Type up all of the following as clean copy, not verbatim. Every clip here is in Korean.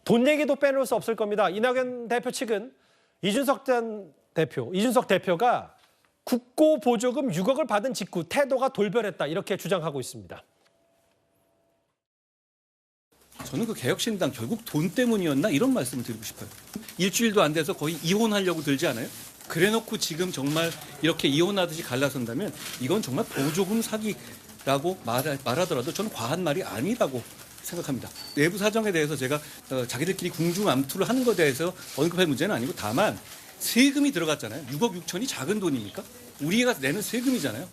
돈 얘기도 빼놓을 수 없을 겁니다. 이낙연 대표 측은 이준석 대표가 국고 보조금 6억을 받은 직후 태도가 돌변했다 이렇게 주장하고 있습니다. 저는 그 개혁신당 결국 돈 때문이었나 이런 말씀을 드리고 싶어요. 일주일도 안 돼서 거의 이혼하려고 들지 않아요? 그래놓고 지금 정말 이렇게 이혼하듯이 갈라선다면 이건 정말 보조금 사기라고 말하더라도 저는 과한 말이 아니라고 생각합니다. 내부 사정에 대해서 제가 자기들끼리 궁중암투를 하는 것에 대해서 언급할 문제는 아니고 다만 세금이 들어갔잖아요. 6억 6천이 작은 돈입니까? 우리가 내는 세금이잖아요.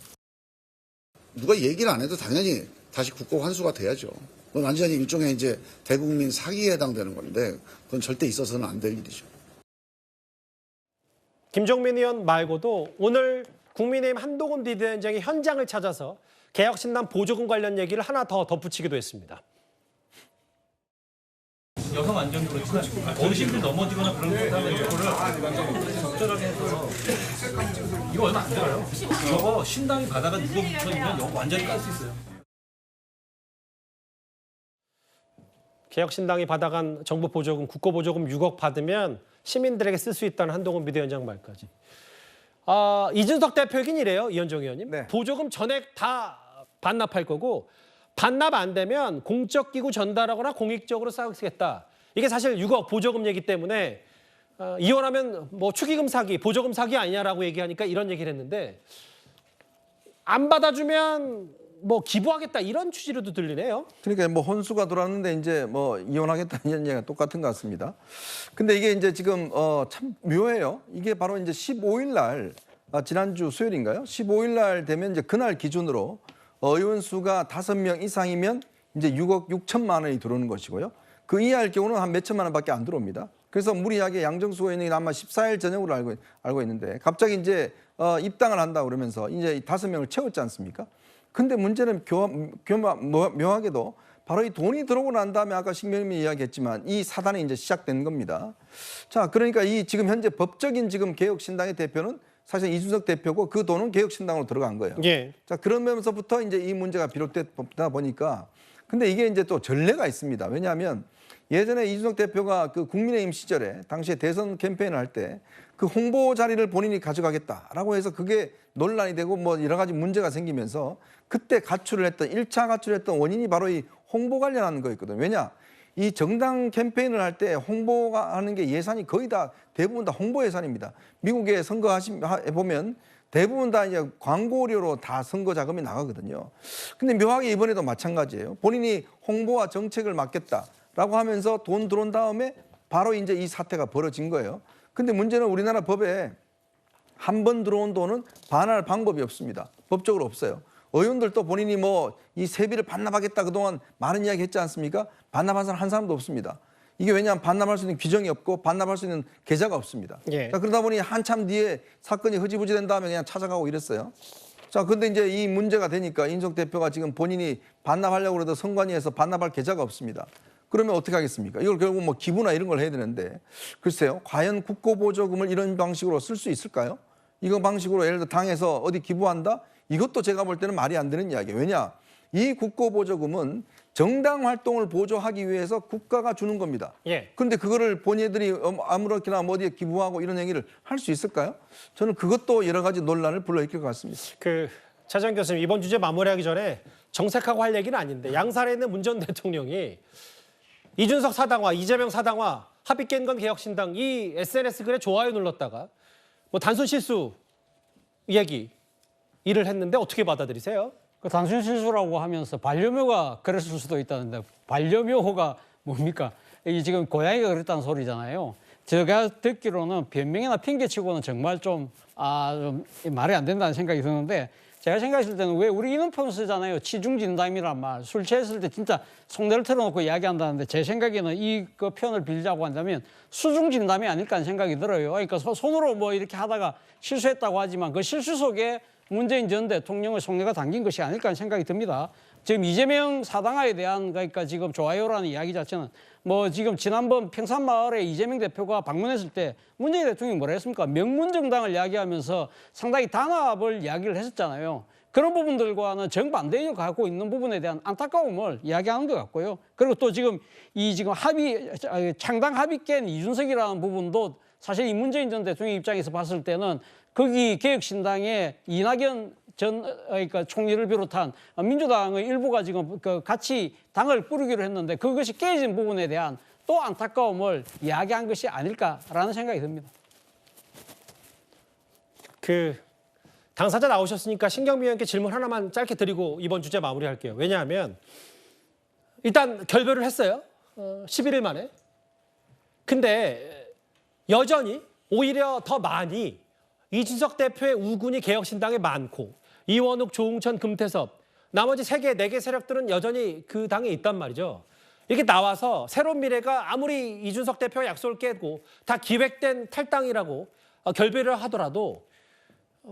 누가 얘기를 안 해도 당연히 다시 국고 환수가 돼야죠. 그건 완전히 일종의 이제 대국민 사기에 해당되는 건데 그건 절대 있어서는 안 될 일이죠. 김종민 의원 말고도 오늘 국민의힘 한동훈 비대위원장이 현장을 찾아서 개혁신당 보조금 관련 얘기를 하나 더 덧붙이기도 했습니다. 여성 안전도 그렇지만 어르신들 넘어지거나 그런 거 하면 이거를 적절하게 해서 이거 얼마 안 들어요. 저거 신당이 받아가 누가 붙여있면 이거 완전히 깔 수 있어요. 개혁신당이 받아간 정부 보조금, 국고 보조금 6억 받으면 시민들에게 쓸 수 있다는 한동훈 비대위원장 말까지. 이준석 대표 얘기는 이래요, 이현정 의원님. 네. 보조금 전액 다 반납할 거고 반납 안 되면 공적기구 전달하거나 공익적으로 쓰겠다. 이게 사실 6억 보조금 얘기 때문에 이혼하면 뭐 축의금 사기, 보조금 사기 아니냐라고 얘기하니까 이런 얘기를 했는데 안 받아주면 뭐 기부하겠다 이런 취지로도 들리네요. 그러니까 뭐 혼수가 들어왔는데 이제 뭐 이혼하겠다는 이런 얘기가 똑같은 것 같습니다. 근데 이게 이제 지금 참 묘해요. 이게 바로 이제 15일 날 지난주 수요일인가요? 15일 날 되면 이제 그날 기준으로 의원 수가 5명 이상이면 이제 6억 6천만 원이 들어오는 것이고요. 그 이하일 경우는 한 몇 천만 원밖에 안 들어옵니다. 그래서 무리하게 양정수 의원이 아마 14일 저녁으로 알고 있는데 갑자기 이제 입당을 한다 그러면서 이제 5명을 채웠지 않습니까? 근데 문제는 묘하게도 바로 이 돈이 들어오고 난 다음에 아까 신명님이 이야기했지만 이 사단이 이제 시작된 겁니다. 자, 그러니까 이 지금 현재 법적인 지금 개혁신당의 대표는 사실 이준석 대표고 그 돈은 개혁신당으로 들어간 거예요. 예. 자, 그러면서부터 이제 이 문제가 비롯되다 보니까 근데 이게 이제 또 전례가 있습니다. 왜냐하면 예전에 이준석 대표가 그 국민의힘 시절에 당시에 대선 캠페인을 할 때 그 홍보 자리를 본인이 가져가겠다라고 해서 그게 논란이 되고 뭐 여러 가지 문제가 생기면서 그때 가출을 했던 1차 가출을 했던 원인이 바로 이 홍보 관련한 거였거든요. 왜냐? 이 정당 캠페인을 할 때 홍보가 하는 게 예산이 거의 다 대부분 다 홍보 예산입니다. 미국에 보면 대부분 다 이제 광고료로 다 선거 자금이 나가거든요. 근데 묘하게 이번에도 마찬가지예요. 본인이 홍보와 정책을 맡겠다라고 하면서 돈 들어온 다음에 바로 이제 이 사태가 벌어진 거예요. 근데 문제는 우리나라 법에 한 번 들어온 돈은 반환할 방법이 없습니다. 법적으로 없어요. 의원들도 본인이 뭐 이 세비를 반납하겠다 그동안 많은 이야기 했지 않습니까? 반납한 사람 한 사람도 없습니다. 이게 왜냐하면 반납할 수 있는 규정이 없고 반납할 수 있는 계좌가 없습니다. 예. 자, 그러다 보니 한참 뒤에 사건이 흐지부지 된 다음에 그냥 찾아가고 이랬어요. 자, 근데 이제 이 문제가 되니까 이준석 대표가 지금 본인이 반납하려고 해도 선관위에서 반납할 계좌가 없습니다. 그러면 어떻게 하겠습니까? 이걸 결국 뭐 기부나 이런 걸 해야 되는데 글쎄요. 과연 국고보조금을 이런 방식으로 쓸 수 있을까요? 이거 방식으로 예를 들어 당에서 어디 기부한다? 이것도 제가 볼 때는 말이 안 되는 이야기예요. 왜냐? 이 국고보조금은 정당 활동을 보조하기 위해서 국가가 주는 겁니다. 예. 그런데 그거를 본인들이 아무렇게나 뭐 어디에 기부하고 이런 얘기를 할 수 있을까요? 저는 그것도 여러 가지 논란을 불러일으킬 것 같습니다. 차장 교수님 이번 주제 마무리하기 전에 정색하고 할 얘기는 아닌데 양산에 있는 문 전 대통령이 이준석 사당화, 이재명 사당화, 합의 깬 건 개혁신당 이 SNS 글에 좋아요 눌렀다가 뭐 단순 실수 일을 했는데 어떻게 받아들이세요? 그 단순 실수라고 하면서 반려묘가 그랬을 수도 있다는데 반려묘가 뭡니까? 이 지금 고양이가 그랬다는 소리잖아요. 제가 듣기로는 변명이나 핑계치고는 정말 좀 말이 안 된다는 생각이 드는데 제가 생각했을 때는 왜 우리 이런 표현 쓰잖아요. 치중진담이란 말. 술 취했을 때 진짜 속내를 털어놓고 이야기한다는데 제 생각에는 그 표현을 빌자고 한다면 수중진담이 아닐까 하는 생각이 들어요. 그러니까 손으로 뭐 이렇게 하다가 실수했다고 하지만 그 실수 속에 문재인 전 대통령의 속내가 담긴 것이 아닐까 하는 생각이 듭니다. 지금 이재명 사당화에 대한 그러니까 지금 좋아요라는 이야기 자체는 뭐 지금 지난번 평산마을에 이재명 대표가 방문했을 때 문재인 대통령이 뭐라 했습니까? 명문정당을 이야기하면서 상당히 단합을 이야기를 했었잖아요. 그런 부분들과는 정반대를 갖고 있는 부분에 대한 안타까움을 이야기하는 것 같고요. 그리고 또 지금 창당 합의 깬 이준석이라는 부분도 사실 이 문재인 전 대통령 입장에서 봤을 때는 거기 개혁신당의 이낙연 전 그러니까 총리를 비롯한 민주당의 일부가 지금 같이 당을 꾸리기로 했는데 그것이 깨진 부분에 대한 또 안타까움을 이야기한 것이 아닐까라는 생각이 듭니다. 당사자 나오셨으니까 신경미 의원께 질문 하나만 짧게 드리고 이번 주제 마무리할게요. 왜냐하면 일단 결별을 했어요. 11일 만에. 근데 여전히 오히려 더 많이 이준석 대표의 우군이 개혁신당에 많고 이원욱, 조응천, 금태섭 나머지 3개, 4개 세력들은 여전히 그 당에 있단 말이죠. 이렇게 나와서 새로운 미래가 아무리 이준석 대표가 약속을 깨고 다 기획된 탈당이라고 결별을 하더라도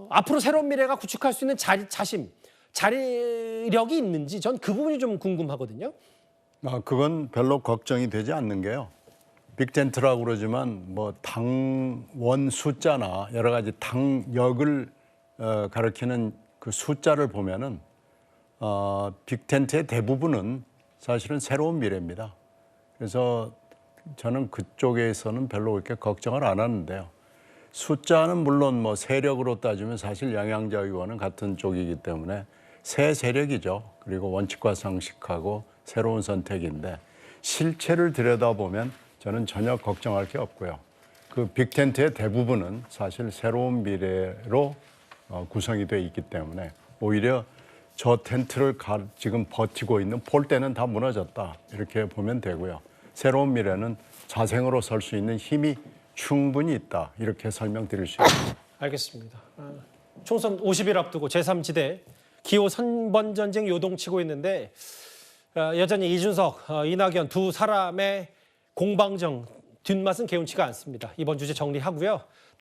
앞으로 새로운 미래가 구축할 수 있는 자리력이 있는지 전 그 부분이 좀 궁금하거든요. 그건 별로 걱정이 되지 않는 게요. 빅텐트라고 그러지만 뭐 당원 숫자나 여러 가지 당역을 가리키는 그 숫자를 보면은 빅텐트의 대부분은 사실은 새로운 미래입니다. 그래서 저는 그쪽에서는 별로 그렇게 걱정을 안 하는데요. 숫자는 물론 뭐 세력으로 따지면 사실 양양자 의원은 같은 쪽이기 때문에 새 세력이죠. 그리고 원칙과 상식하고 새로운 선택인데 실체를 들여다보면 저는 전혀 걱정할 게 없고요. 그 빅텐트의 대부분은 사실 새로운 미래로 구성이 돼 있기 때문에 오히려 저 텐트를 지금 버티고 있는 폴대는 다 무너졌다 이렇게 보면 되고요. 새로운 미래는 자생으로 설 수 있는 힘이 충분히 있다 이렇게 설명드릴 수 있습니다. 알겠습니다. 총선 50일 앞두고 제3지대 기호 선번전쟁 요동치고 있는데 여전히 이준석, 이낙연 두 사람의 공방정 뒷맛은 개운치가 않습니다. 이번 주제 정리하고요.